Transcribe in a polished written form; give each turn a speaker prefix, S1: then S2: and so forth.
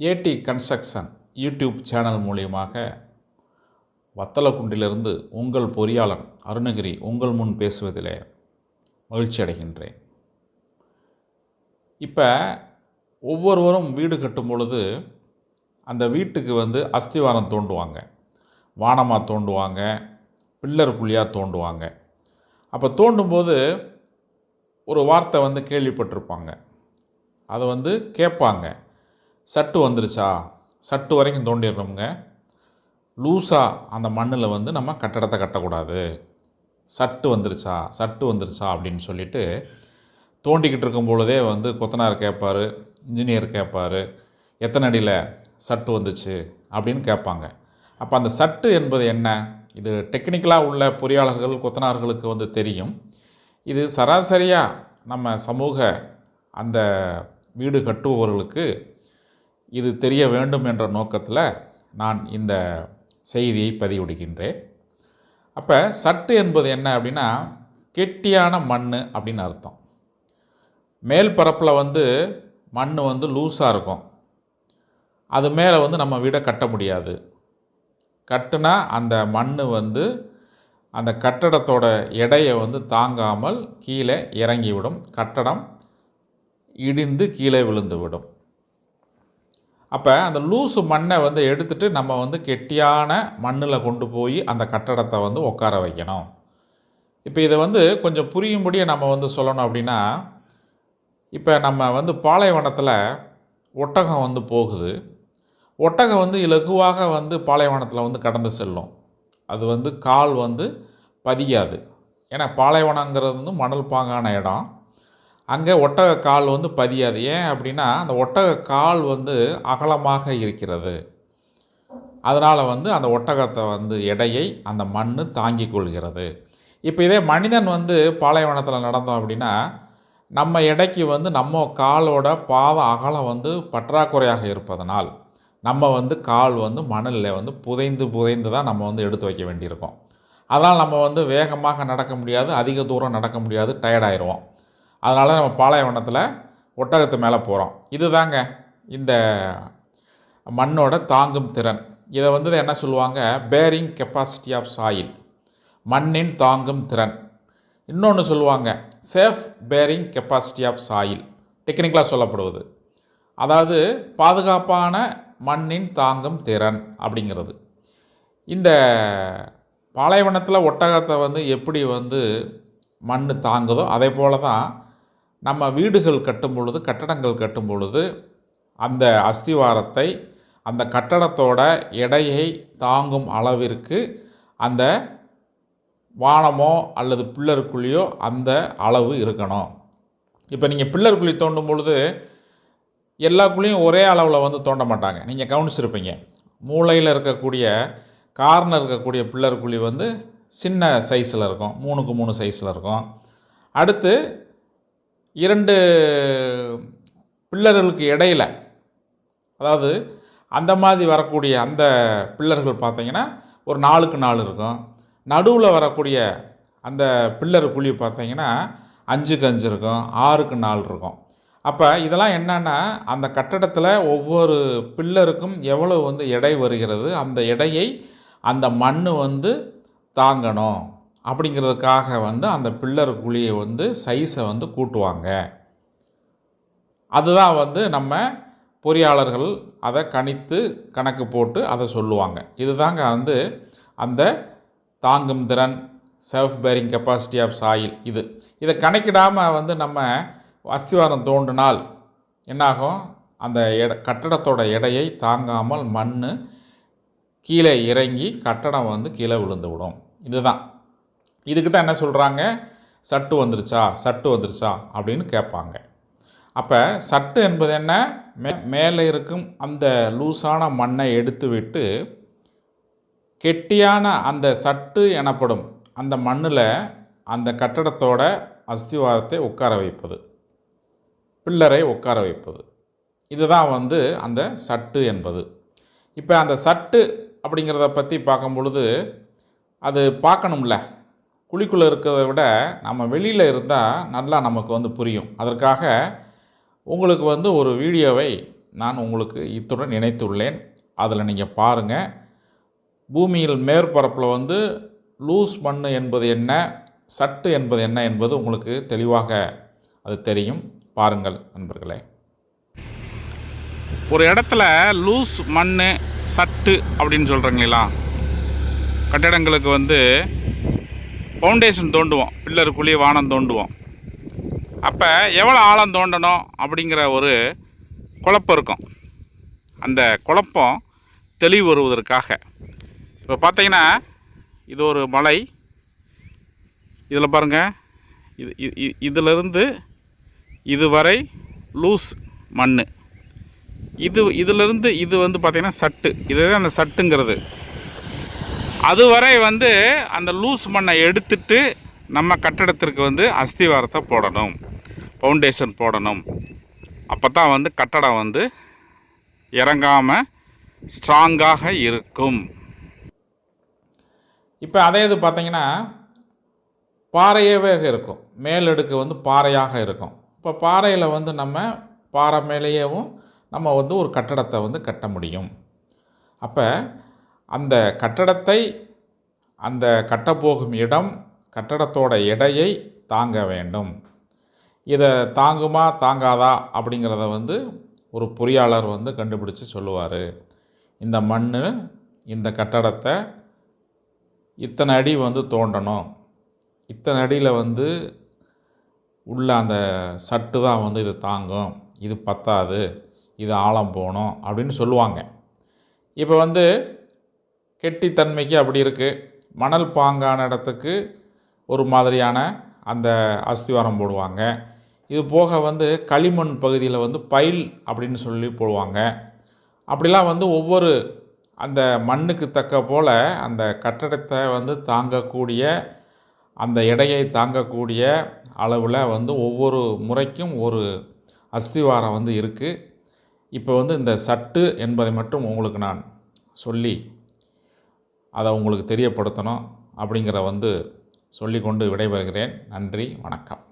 S1: ஏடி construction YouTube channel மூலியமாக வத்தலக்குண்டிலிருந்து உங்கள் பொறியாளர் அருணகிரி உங்கள் முன் பேசுவதிலே மகிழ்ச்சி அடைகின்றேன். இப்போ ஒவ்வொருவரும் வீடு கட்டும் பொழுது அந்த வீட்டுக்கு அஸ்திவாரம் தோண்டுவாங்க, வானமாக தோண்டுவாங்க, பில்லர் குழியாக தோண்டுவாங்க. அப்போ தோண்டும்போது ஒரு வார்த்தை கேள்விப்பட்டிருப்பாங்க. அதை கேட்பாங்க, சட்டு வந்துருச்சா, சட்டு வரைக்கும் தோண்டிடணுங்க, லூஸாக அந்த மண்ணில் நம்ம கட்டடத்தை கட்டக்கூடாது, சட்டு வந்துருச்சா அப்படின்னு சொல்லிட்டு தோண்டிக்கிட்டு இருக்கும் பொழுதே கொத்தனார் கேட்பார், இன்ஜினியர் கேட்பார், எத்தனை அடியில் சட்டு வந்துச்சு அப்படின்னு கேட்பாங்க. அப்போ அந்த சட்டு என்பது என்ன? இது டெக்னிக்கலாக உள்ள பொறியாளர்கள் கொத்தனார்களுக்கு தெரியும். இது சராசரியாக நம்ம சமூக அந்த வீடு கட்டுபவர்களுக்கு இது தெரிய வேண்டும் என்ற நோக்கத்தில் நான் இந்த செய்தியை பதிவிடுகின்றேன். அப்போ சட்டு என்பது என்ன அப்படின்னா, கெட்டியான மண் அப்படின்னு அர்த்தம். மேல் பரப்பில் மண் லூஸாக இருக்கும், அது மேலே நம்ம வீடை கட்ட முடியாது. கட்டுனா அந்த மண் அந்த கட்டடத்தோட எடையை தாங்காமல் கீழே இறங்கிவிடும், கட்டடம் இடிந்து கீழே விழுந்து விடும். அப்போ அந்த லூஸு மண்ணை எடுத்துகிட்டு நம்ம கெட்டியான மண்ணில் கொண்டு போய் அந்த கட்டடத்தை உட்கார வைக்கணும். இப்போ இதை கொஞ்சம் புரியும்படியே நம்ம சொல்லணும் அப்படின்னா, இப்போ நம்ம பாலைவனத்தில் ஒட்டகம் போகுது. ஒட்டகம் இலகுவாக பாலைவனத்தில் கடந்து செல்லும். அது கால் பதியாது. ஏன்னா பாலைவனங்கிறது மணல் பாங்கான இடம். அங்கே ஒட்டக கால் பதியாது. ஏன் அப்படின்னா அந்த ஒட்டக கால் அகலமாக இருக்கிறது. அதனால் அந்த ஒட்டகத்தை எடையை அந்த மண் தாங்கி கொள்கிறது. இப்போ இதே மனிதன் பாலைவனத்தில் நடந்தோம் அப்படின்னா, நம்ம எடைக்கு நம்ம காலோட பாத அகலம் பற்றாக்குறையாக இருப்பதனால் நம்ம கால் மணலில் புதைந்து தான் நம்ம எடுத்து வைக்க வேண்டியிருக்கும். அதனால் நம்ம வேகமாக நடக்க முடியாது, அதிக தூரம் நடக்க முடியாது, டயர்டாயிடுவோம். அதனால் நம்ம பாலைவனத்தில் ஒட்டகத்து மேலே போகிறோம். இதுதாங்க இந்த மண்ணோட தாங்கும் திறன். இதை என்ன சொல்லுவாங்க, பேரிங் கெப்பாசிட்டி ஆஃப் சாயில், மண்ணின் தாங்கும் திறன். இன்னொன்று சொல்லுவாங்க, safe bearing capacity of soil, டெக்னிக்கலாக சொல்லப்படுவது. அதாவது பாதுகாப்பான மண்ணின் தாங்கும் திறன் அப்படிங்கிறது. இந்த பாலைவனத்தில் ஒட்டகத்தை எப்படி மண் தாங்குதோ அதே போல தான் நம்ம வீடுகள் கட்டும் பொழுது, கட்டடங்கள் கட்டும் பொழுது அந்த அஸ்திவாரத்தை அந்த கட்டடத்தோட எடையை தாங்கும் அளவிற்கு அந்த வானமோ அல்லது பில்லர் குழியோ அந்த அளவு இருக்கணும். இப்போ நீங்கள் பில்லர் குழி தோண்டும் பொழுது எல்லா குழியும் ஒரே அளவில் தோண்ட மாட்டாங்க. நீங்கள் கவனிச்சிருப்பீங்க, மூலையில் இருக்கக்கூடிய கார்னர் இருக்கக்கூடிய பில்லர் குழி சின்ன சைஸில் இருக்கும், 3க்கு 3 சைஸில் இருக்கும். அடுத்து 2 பில்லர்களுக்கு இடையில், அதாவது அந்த மாதிரி வரக்கூடிய அந்த பில்லர்கள் பார்த்திங்கன்னா ஒரு 4க்கு 4 இருக்கும். நடுவில் வரக்கூடிய அந்த பில்லர் குழி பார்த்திங்கன்னா 5க்கு 5 இருக்கும், 6க்கு 4 இருக்கும். அப்போ இதெல்லாம் என்னென்னா, அந்த கட்டடத்தில் ஒவ்வொரு பில்லருக்கும் எவ்வளவு எடை வருகிறது, அந்த எடையை அந்த மண் தாங்கணும் அப்படிங்கிறதுக்காக அந்த பில்லர் குழியை சைஸை கூட்டுவாங்க. அதுதான் நம்ம பொறியாளர்கள் அதை கணித்து கணக்கு போட்டு அதை சொல்லுவாங்க. இதுதாங்க அந்த தாங்கும் திறன், self bearing capacity of soil. இதை கணக்கிடாமல் நம்ம அஸ்திவாரம் தோண்டினால் என்னாகும், அந்த கட்டடத்தோட எடையை தாங்காமல் மண் கீழே இறங்கி கட்டடம் கீழே விழுந்து விடும். இதுக்கு தான் என்ன சொல்கிறாங்க, சட்டு வந்துருச்சா அப்படின்னு கேட்பாங்க. அப்போ சட்டு என்பது என்ன, மேலே இருக்கும் அந்த லூஸான மண்ணை எடுத்து விட்டு கெட்டியான அந்த சட்டு எனப்படும் அந்த மண்ணில் அந்த கட்டடத்தோட அஸ்திவாரத்தை உட்கார வைப்பது, பில்லரை உட்கார வைப்பது. இதுதான் அந்த சட்டு என்பது. இப்போ அந்த சட்டு அப்படிங்கிறத பற்றி பார்க்கும் பொழுது அது பார்க்கணும்ல, குழிக்குள்ளே இருக்கிறத விட நம்ம வெளியில் இருந்தால் நல்லா நமக்கு புரியும். அதற்காக உங்களுக்கு ஒரு வீடியோவை நான் உங்களுக்கு இத்துடன் இணைத்துள்ளேன். அதில் நீங்கள் பாருங்கள். பூமியில் மேற்பரப்பில் வந்து லூஸ் மண் என்பது என்ன, சட்டு என்பது என்ன என்பது உங்களுக்கு தெளிவாக அது தெரியும். பாருங்கள் நண்பர்களே.
S2: ஒரு இடத்துல லூஸ் மண், சட்டு அப்படின்னு சொல்கிறீங்களா, கட்டடங்களுக்கு வந்து ஃபவுண்டேஷன் தோண்டுவோம், பில்லர் குழி வானம் தோண்டுவோம். அப்போ எவ்வளோ ஆழம் தோண்டணும் அப்படிங்கிற ஒரு குழப்பம் இருக்கும். அந்த குழப்பம் தெளிவு வருவதற்காக இப்போ பார்த்தீங்கன்னா, இது ஒரு மலை. இதில் பாருங்கள், இதிலிருந்து இதுவரை லூஸ் மண். இதிலிருந்து இது வந்து பார்த்திங்கன்னா சட்டு. இதுதான் அந்த சட்டுங்கிறது. அதுவரை வந்து அந்த லூஸ் மண்ணை எடுத்துட்டு நம்ம கட்டடத்திற்கு வந்து அஸ்திவாரத்தை போடணும், ஃபவுண்டேஷன் போடணும். அப்போ தான் வந்து கட்டடம் வந்து இறங்காமல் ஸ்ட்ராங்காக இருக்கும்.
S1: இப்போ அதே இது பார்த்திங்கன்னா பாறையாகவே இருக்கும். மேலடுக்கு வந்து பாறையாக இருக்கும். இப்போ பாறையில் வந்து நம்ம பாறை மேலேயேவும் நம்ம வந்து ஒரு கட்டடத்தை வந்து கட்ட முடியும். அப்போ அந்த கட்டடத்தை, அந்த கட்டப்போகும் இடம் கட்டடத்தோட எடையை தாங்க வேண்டும். இதை தாங்குமா தாங்காதா அப்படிங்கிறத வந்து ஒரு பொறியாளர் வந்து கண்டுபிடிச்சி சொல்லுவார். இந்த மண் இந்த கட்டடத்தை இத்தனை அடி வந்து தோண்டணும், இத்தனை அடியில் வந்து உள்ள அந்த சட்டு தான் வந்து இது தாங்கும், இது பத்தாது, இது ஆழம் போகணும் அப்படின்னு சொல்லுவாங்க. இப்போ வந்து கெட்டித்தன்மைக்கு அப்படி இருக்குது. மணல் பாங்கான இடத்துக்கு ஒரு மாதிரியான அந்த அஸ்திவாரம் போடுவாங்க. இது போக வந்து களிமண் பகுதியில் வந்து பைல் அப்படின்னு சொல்லி போடுவாங்க. அப்படிலாம் வந்து ஒவ்வொரு அந்த மண்ணுக்கு தக்க போல் அந்த கட்டடத்தை வந்து தாங்கக்கூடிய, அந்த எடையை தாங்கக்கூடிய அளவில் வந்து ஒவ்வொரு முறைக்கும் ஒரு அஸ்திவாரம் வந்து இருக்குது. இப்போ வந்து இந்த சட்டு என்பதை மட்டும் உங்களுக்கு நான் சொல்லி அதை உங்களுக்கு தெரியப்படுத்தணும் அப்படிங்கிற வந்து சொல்லிக்கொண்டு விடைபெறுகிறேன். நன்றி, வணக்கம்.